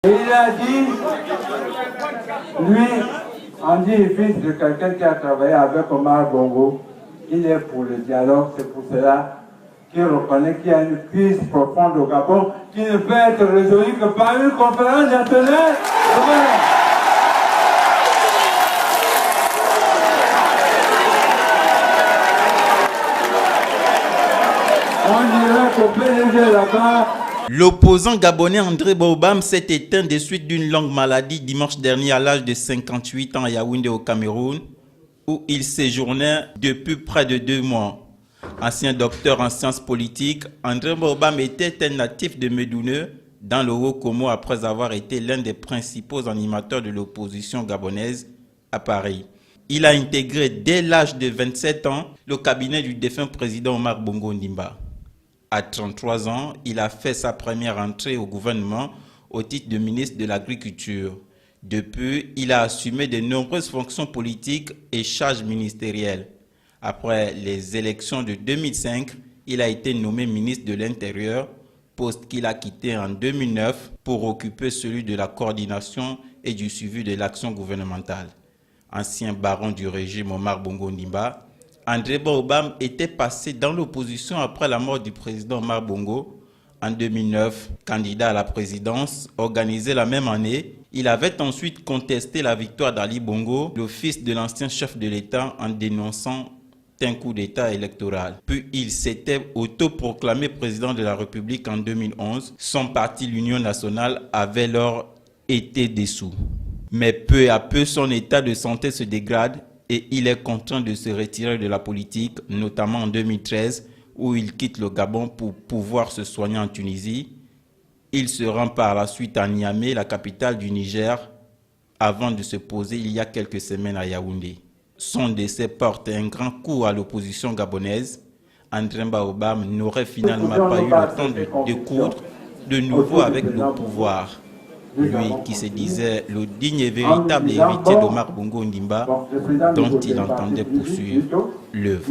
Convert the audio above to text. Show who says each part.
Speaker 1: Et il a dit, lui, Andy est fils de quelqu'un qui a travaillé avec Omar Bongo. Il est pour le dialogue, c'est pour cela qu'il reconnaît qu'il y a une crise profonde au Gabon qui ne peut être résolue que par une conférence nationale. On dirait qu'au PDG là-bas.
Speaker 2: L'opposant gabonais André Baobam s'est éteint des suites d'une longue maladie dimanche dernier à l'âge de 58 ans à Yaoundé au Cameroun, où il séjournait depuis près de 2 mois. Ancien docteur en sciences politiques, André Baobam était un natif de Médouneux dans le Haut-Komo après avoir été l'un des principaux animateurs de l'opposition gabonaise à Paris. Il a intégré dès l'âge de 27 ans le cabinet du défunt président Omar Bongo Ondimba. À 33 ans, il a fait sa première entrée au gouvernement au titre de ministre de l'Agriculture. Depuis, il a assumé de nombreuses fonctions politiques et charges ministérielles. Après les élections de 2005, il a été nommé ministre de l'Intérieur, poste qu'il a quitté en 2009 pour occuper celui de la coordination et du suivi de l'action gouvernementale. Ancien baron du régime Omar Bongo Ondimba, André Baobam était passé dans l'opposition après la mort du président Omar Bongo. En 2009, candidat à la présidence, organisé la même année, il avait ensuite contesté la victoire d'Ali Bongo, le fils de l'ancien chef de l'État, en dénonçant un coup d'État électoral. Puis il s'était autoproclamé président de la République en 2011. Son parti, l'Union nationale, avait alors été dissous. Mais peu à peu, son état de santé se dégrade et il est contraint de se retirer de la politique, notamment en 2013, où il quitte le Gabon pour pouvoir se soigner en Tunisie. Il se rend par la suite à Niamey, la capitale du Niger, avant de se poser il y a quelques semaines à Yaoundé. Son décès porte un grand coup à l'opposition gabonaise. André Baobam n'aurait finalement pas eu le temps de coudre de nouveau avec le pouvoir. Lui qui se disait le digne et véritable héritier d'Omar Bongo Ondimba, dont il entendait poursuivre l'œuvre.